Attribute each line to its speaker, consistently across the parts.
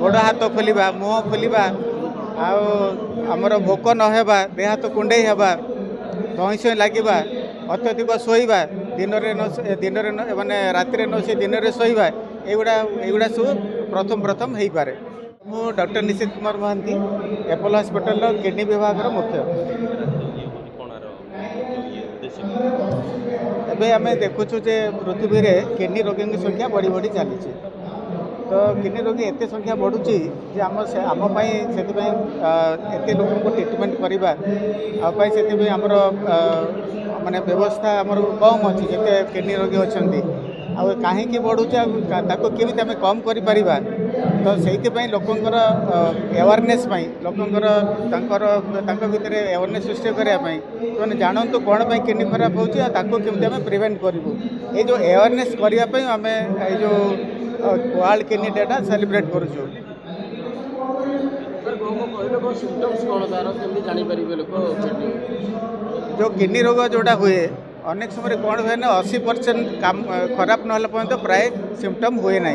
Speaker 1: गोड़ हाथ खोलिबा मुह खोलिबा आमर भोक नहेबा देह हाथ कुंडई हेबा धई सई लगे अत्यधिक शोवा दिन मानने राति न शोई दिन में शोवा एगुड़ा सब प्रथम प्रथम हो पारे। मु doctor Nishit Kumar Mahanty Apollo hospital kidney विभाग मुख्य। एबे आम देखुचु जे पृथ्वी में किडनी रोगी की संख्या बढ़ी बढ़ी चली। तो किडनी रोगी एत संख्या बढ़ुची जे आम से लोक को ट्रिटमेंट करने से आमर माने व्यवस्था आमर कम अच्छी जिते किडनी रोगी अच्छा कहीं बढ़ुचे केमी आम कम कर तो से लोकंर अवेयरनेस लोकंर भितर अवेयरनेस सृष्टि करने जानतु कौन पर किडनी खराब होमती आम प्रिवेंट करूँ ये जो अवेयरनेस करने आम जो वर्ल्ड किडनी डे सेलिब्रेट करूँ। जो किडनी रोग जोड़ा हुए अनेक समय कौन हुए ना 80% काम खराब ना पर्यंत प्राय सिम्पटम हुए ना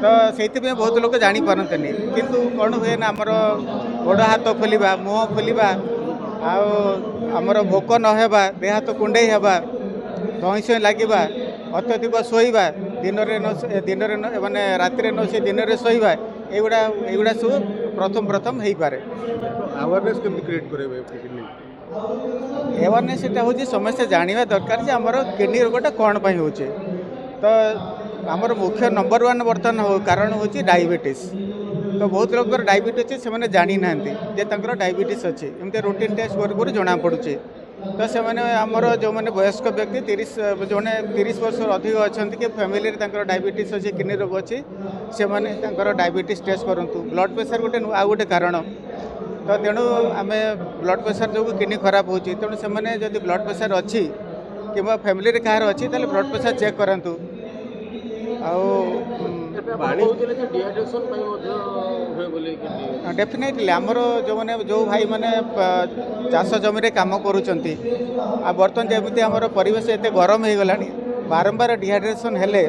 Speaker 1: तो से बहुत लोग जापारते किंतु कौन हुए ना आमर गोड़ हाथ खोलिबा मुह खोलिबा आमर भोक नहेबा देह हाथ कुंडई हेबा धई सई लगे अत्यधिक शोवा दिन मानने राति न शोई दिन में शोवा एगुड़ा सब प्रथम प्रथम हो पारे।
Speaker 2: अवेयरनेस केमती क्रिएट करेबे किडनी
Speaker 1: अवेयरनेस हूँ समस्या जानवा दरकार आमर किडनी रोगटा कौन पर हो तो आमर मुख्य नंबर 1 बर्तमान हो कारण हूँ डायबिटीज। तो बहुत लोग डायबिटीज अच्छे से जानी ना डायबिटीज अच्छी एमती रूटीन टेस्ट कर जना पड़ुचे तो से आमर जो मैंने वयस्क व्यक्ति 30 वर्ष अधिक अच्छा कि फैमिली डायबिटीज अच्छी किडनी रोग अच्छी से डायबिटीज टेस्ट करूँ। ब्लड प्रेशर गोटे आ गोटे कारण तो तेणु आम ब्लड प्रेशर जो किडनी खराब हो तेणु से जब ब्लड प्रेशर अच्छी कि फैमिली कहार अच्छी तो ब्लड प्रेशर चेक करूँ। डेफिनेटली आमर जो मैंने जो भाई मैंने चाष जमी कम करुँच बर्तमान जमी आमर परिवेश एत गरम हो गला बारंबार डिहाइड्रेशन हेले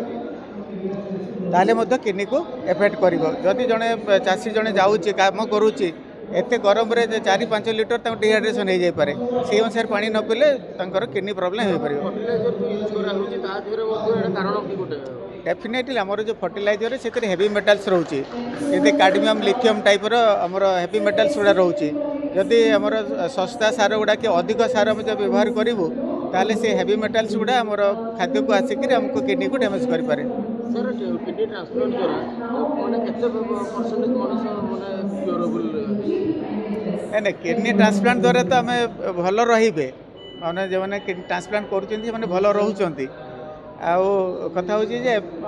Speaker 1: ताले किडनी को एफेक्ट कर जदि जड़े चाषी जड़े जाऊँगी कम करुँची एत गरम 4-5 लिटर डिहाइड्रेशन हो जापे से अनुसार पानी न पीले किडनी प्रोब्लेम हो पार। डेफिनेटली आमर जो फर्टिलाइजर से हेवी मेटाल्स रोचे जैसे कैडमियम लिथियम टाइप आमर हेवी मेटाल्स गुड़ा रोचे जदि आमर सस्ता सार गुड़ा कि अधिक सार आम जब व्यवहार करूँ ताले से हेवी मेटाल्स गुड़ा आमर खाद्य को आसिक आमको किडनी को डैमेज करें।
Speaker 2: किडनी ट्रांसप्लांट द्वारा
Speaker 1: ना किडनी ट्रांसप्लांट द्वारा तो आम भल रे मैंने जो मैंने किडनी ट्रांसप्लांट कर भल रोचे कथा हूँ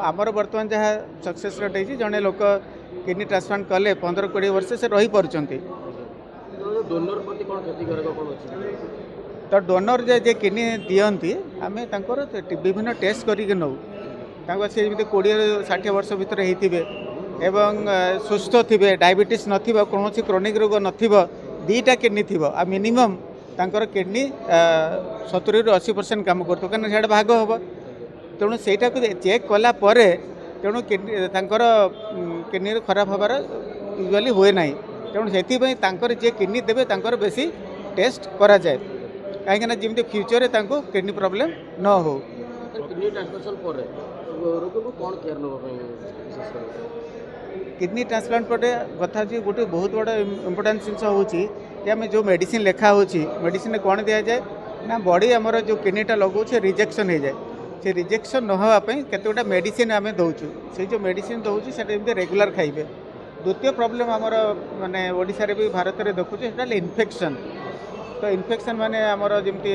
Speaker 1: आमर बर्तमान जहाँ सक्सेस रेट है जड़े लोक किडनी ट्रांसप्लांट कले 15-20 वर्ष से रही पार्टी तो डोनर जे किडनी दिखती आम विभिन्न टेस्ट करके नौ से 20-60 वर्ष भितर होते एवं सुस्थ थे डायबिटीज नथिबा कौन क्रोनिक रोग नथिबा 2टा किडनी थी आ मिनिमम तांकर किडनी 70-80% काम करते कहीं से भाग हम तेणु सेटा को चेक कला तेणु किडनी खराब हबार यूजुअली हुए ना तेणु से जे किडनी देवे बेसी टेस्ट करा जाए कहीं जमी फ्यूचर में किडनी प्रॉब्लम न हो। किडनी ट्रांसप्लांट पटे कथा गोटे बहुत बड़ा इम्पोर्टेंट जिन हूँ जो मेडिसिन लिखा हो मेडिसिन कौन दि जाए ना बॉडी आमर जो किडनीटा लगे रिजेक्शन हो जाए से रिजेक्शन न होगापी केतोटा मेडिसिन आम दौचु से जो मेडिसिन दौचु से रेगुलर खाइबे। द्वितीय प्रॉब्लम आमर माने ओडिशा रे भी भारत में देखुचे इन्फेक्शन तो इन्फेक्शन माने आमर जमी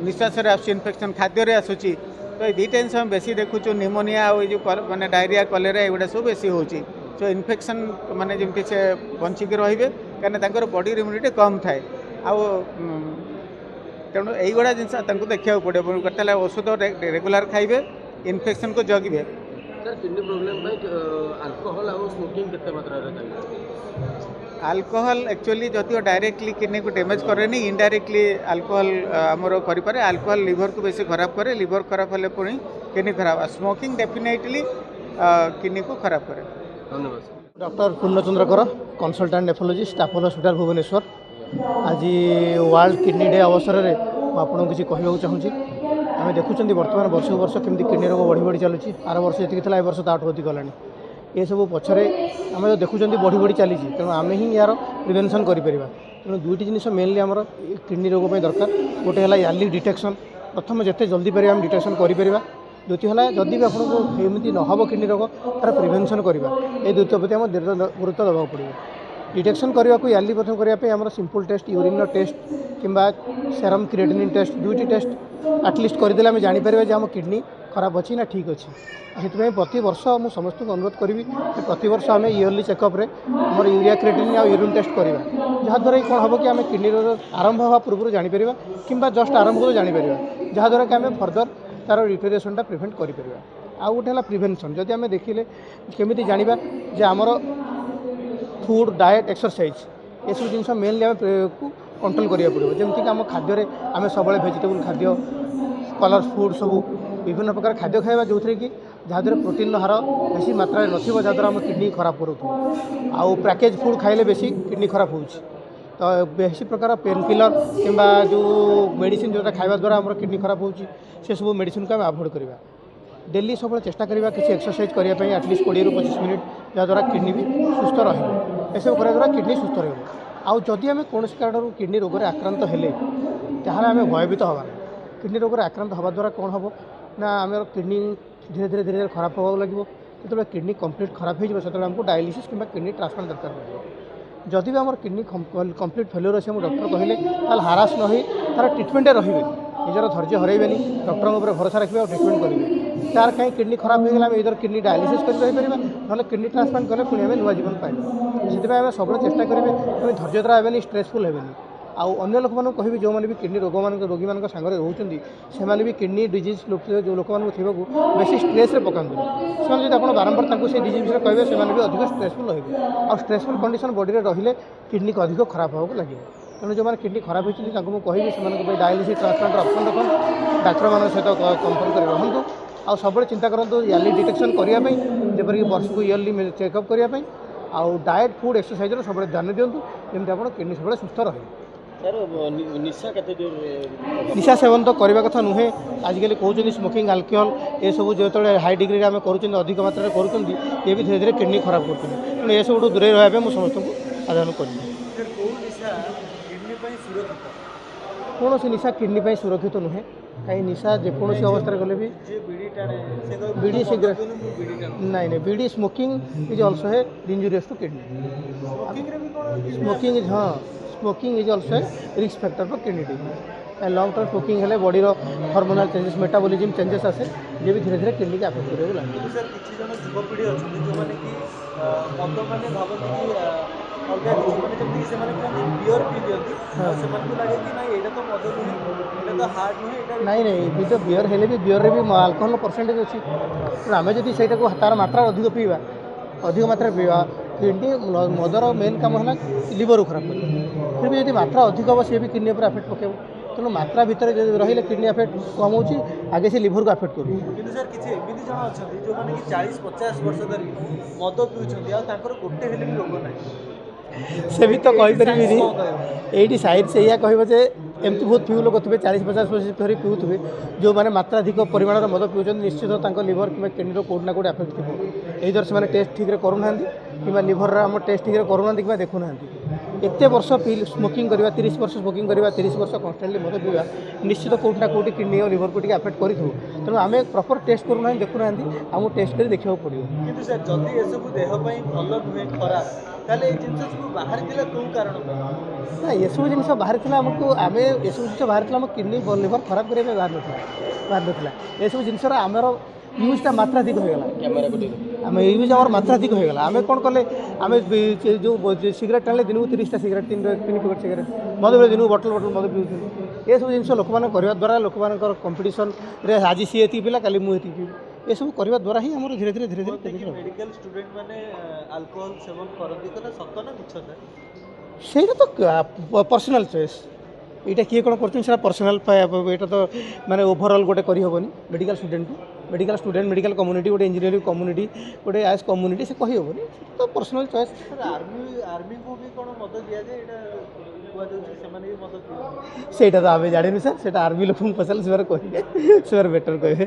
Speaker 1: निश्वास इन्फेक्शन खाद्य आसूची तो ये 2टा जिन आम बेसी देखुचु निमोनिया और जो माने डायरिया कलेरा एगुड़ा सब बेसी होची सो इन्फेक्शन माने जमी से बंचिकी रे कहीं बॉडी इम्यूनिटी कम थाए तेणु यहीगुड़ा जिन देखा पड़े औषध रेगुलर खाइबे इन्फेक्शन को जगिबे। अल्कोहल एक्चुअली जदिव डायरेक्टली किडनी को डैमेज करे नहीं इनडायरेक्टली अल्कोहल आमर करें अल्कोहल लिवर को बेसी खराब करे लिवर खराब हेल्ले पुणी किडनी खराब स्मोकिंग डेफिनेटली किडनी को खराब करे।
Speaker 2: ଧନ୍ୟବାଦ।
Speaker 3: डॉक्टर पूर्णचंद्र कर कनसल्टाट नेफ्रोलोजिस्ट अपोलो हॉस्पिटल भुवनेश्वर। आज वर्ल्ड किडनी डे अवसर में आपको किसी कहूँ चाहूँगी आम देखुं बर्तमान वर्ष वर्ष केमी किडनी रोग बढ़ी बढ़ी चलुची आर वर्ष जी था वर्ष ताठू अधिक गलानी ये सब पछरे आम देखुं बढ़ी बढ़ी चली तेणु आम ही यार प्रिवेंशन करें तेणु दुईटी जिन मेनली आम किडनी रोग दरकार गोटे है यार्ली डिटेक्शन प्रथम जिते जल्दी पारे आम डिटेक्शन करें द्वितीय है जदि भी आपको एमती नहब किडनी रोग तार प्रिवेंशन करवा ये द्वितीय प्रति आम गुरुत्व देवाक पड़ो डिटेक्शन करने को यार्ली प्रथम करने आम सिंपल टेस्ट यूरिन टेस्ट किंबा सेरम क्रिएटिनिन टेस्ट दुईटी टेस्ट आटलिस्ट करदे आम जापर जे आम किडनी खराब अच्छी ना ठीक अच्छी से प्रति वर्ष मुझे समस्त को अनुरोध करी प्रति वर्ष आम इयरली चेकअप्रे आम यूरिया क्रिएटिनिन आ यूरिन टेस्ट करवा जहाँद्वारा कौन हम कि आम किडनी रोग आरंभ हवा पूर्व जापर कि जस्ट आरंभ को जापर जहाँद्वारा कि आम फर्दर तार डिटोरिएसनटा प्रिभेंट करें आउ गोटे है प्रिभेन्सन जदि आम देखिले केमी जाना जे आमर फूड डाएट एक्सरसाइज ये सब जिन मेनली आम कंट्रोल करा पड़ो जमीक आम खाद्य आम सब भेजिटेबल खाद्य कलर्स फूड सब विभिन्न प्रकार खाद्य खावा जो कि जहाँद्वारा प्रोटीन हार बेसी मात्रा नथिबो जहाँद्वारा आम किडनी खराब करूँ आउ पैकेज फूड खाइले बेसी किडनी खराब होउछि तो बेसी प्रकार पेन किलर किंबा जो मेडिसिन जोटा खाଇବା द्वारा आम किडनी खराब होउछि से सब मेडिसिन को आम अवॉइड करवा डेली सब चेष्टा करवा किसी एक्सरसाइज करने एटलिस्ट 20 ରୁ 25 मिनिट जहाँद्वारा किडनी भी सुस्थ रसबू करने द्वारा किडनी सुस्थ रहा जदि आम कौन कारण किडनी रोग में आक्रांत हेले ताहले आम भयभीत हवा किडनी रोग में आक्रांत हवा द्वारा कौन हम ना आम किडनी धीरे धीरे धीरे खराब होगा लगे जो किडनी कंप्लीट खराब हो आमको डायलिसिस कि किडनी ट्रांसप्लांट दरकार पड़े जदि भी आम किडनी कंप्लीट फेल्योर अच्छे डॉक्टर कहले ताल हारास न हो तार ट्रिटमेंट रे निजर धैर्य हरैबेनी डॉक्टर भरोसा रखिए और ट्रिटमेंट करेंगे तार कहीं किडनी खराब हो गला इधर किडनी डायलिसिस कर ना किडनी ट्रांसप्लांट कले पुणी आम नुआ जीवन पाइबा से आम सब चेष्टा करेंगे धैर्य द्वारा हेनी स्ट्रेसफुल हेनी आउ अन्य लोक मानक कहि जो मैंने भी किडनी रोग मान रोगी मान सागर रोचे से भी किडनी डिजीज जो लोक मानक थी बेसी स्ट्रेस पकाते से आप बारंबार से डिजीज विषय कहे से भी अधिक स्ट्रेसफुल रही आ स्ट्रेसफुल कंडीशन बॉडी में रहिले किडनी को अधिक खराब होगा लगे तेणु जो मैंने किडनी खराब होती मुझे कहि से डायलिसिस ट्रांसप्लांट ऑप्शन रखुन डाक्तर मान सहित कंफर्म कर रहतु आ सब चिंता करूँ यार्ली डिटेक्शन करने जपरिक वर्ष को इयरली चेकअप करने आउ डाएट फूड एक्सरसाइज सब ध्यान दिंतु जमी आप किडनी सब सुस्थ रहे निशा सेवन तो करने कथा नुहे आजिकल कहते स्मोकिंग अल्कोहल ये सब जो हाई डिग्री आम कर अधिक मात्रा कर ये भी धीरे धीरे किडनी खराब कर ये सब दूरे रहा मुझे समस्त को आदान कर कौन सी निशा किडनी सुरक्षित नुहे कहीं निशा जेकोसी अवस्था गले भी बीड़ी सिगरेट नहीं नहीं बीड़ी स्मोकिंग इज ऑल्सो है injurious to kidney smoking is हाँ स्मोकिंग इज ऑल्सो है risk factor for kidney disease long term smoking है body hormonal changes metabolism changes आसे ये भी धीरे धीरे किडनी के अफेक्ट करेगा लगे
Speaker 4: सर किसी जन युवपीढ़ी अच्छा जो मैंने कि मद मैंने भावती कि अलग किसी जमीन से बियर पी दिखती से लगे कि ना यहाँ तो मद नुहे यहाँ तो हार्ड नुहे
Speaker 3: नहीं नहीं भी तो बियर हेले भी बियर भी अल्कोहल परसेंटेज अच्छी आम जब से तार मात्रा अधिक पीवा अधिक मात्रा पीवा किडनी मदर मेन कम है लिवर को खराब कर फिर भी यदि मात्रा अधिक हम सी भी किडनी पर अफेक्ट पकेब तेणु मात्रा भितर रही किडनी अफेक्ट कम हो आगे से लिवर को अफेक्ट कर
Speaker 4: सर किसी एमती जन अच्छा जो मैंने कि 40-50 वर्ष धरी मद पीछे गोटे हेले भी रोग ना
Speaker 3: से भी तो कहीपर ये साइड से या कह एमती बहुत फ्यू लोग थे 40-50 वर्ष धरी पीऊे जो मैंने मात्राधिक परिमाण मद पीछे निश्चित लिवर कि किडनी कौट ना कौट अफेक्ट थी यदि से टेस्ट ठीक करूना कि लिवर आम टेस्ट ठीक करूना कि देखुना एत वर्ष पी स्मोकिंग करवा 30 वर्ष स्मोकिंग करवा 30 वर्ष कन्स्टांटली मद पीवा निश्चित कौट ना कौट किडनी और लिवर को अफेक्ट करूँ तेणु आम प्रॉपर टेस्ट करूना देखुना आमको टेस्ट कर देखा पड़ो
Speaker 4: कि सर जदि ये सब देहपाई भल नुहे खराब ताले जिन सब बाहर कौन कारण
Speaker 3: ना ये सब जिन बाहर आमको आम ये सब जिन बाहर आम किडनी लिवर खराब करने बाहर ना ये सब जिनस आमर यूजटा मात्राधिक होगा आम यूज आम मात्राधिक होगा आम कौन कले आम जो सिगरेट टाणे दिन को 30टा सिगरेट 3 पैकेट सिगरेट मद बेले दिन को बटल मद पीऊँ ये सब जिन लोक मैंने करने द्वारा लोक मान कंपिटिशन आज सी ये पिला काली मुझे पीबी ये सब करने द्वारा ही आम धीरे धीरे धीरे धीरे
Speaker 4: मेडिकल स्टूडेंट मैंने अल्कोहल सेवन करती तो सत ना मिछ
Speaker 3: से तो पर्सनाल चॉइस यहाँ किए कौन कर पर्सनाल यहाँ तो माने ओभरऑल गोटे करहबनी मेडिकल स्टूडेंट को मेडिकल स्टूडेंट मेडिकल कम्युनिटी गोटे इंजीनियरिंग कम्युनिटी गोटे आयस कम्युनिटी से कही हेनी तो पर्सनल चॉइस
Speaker 4: सर आर्मी को भी कौन मत दिया जाए एटा कुआଯାଉଛି ସେମାନେ ବି ମଦ ପିଅନ୍ତି
Speaker 3: ସେଇଟା ତ ଆମେ ଜାଣିନୁ ସାର୍ ସେଇଟା ଆର୍ମି ଲୋକଙ୍କୁ ପଚାରିଲେ ସେମାନେ କହିବେ ସେମାନେ ବେଟର୍ କହିବେ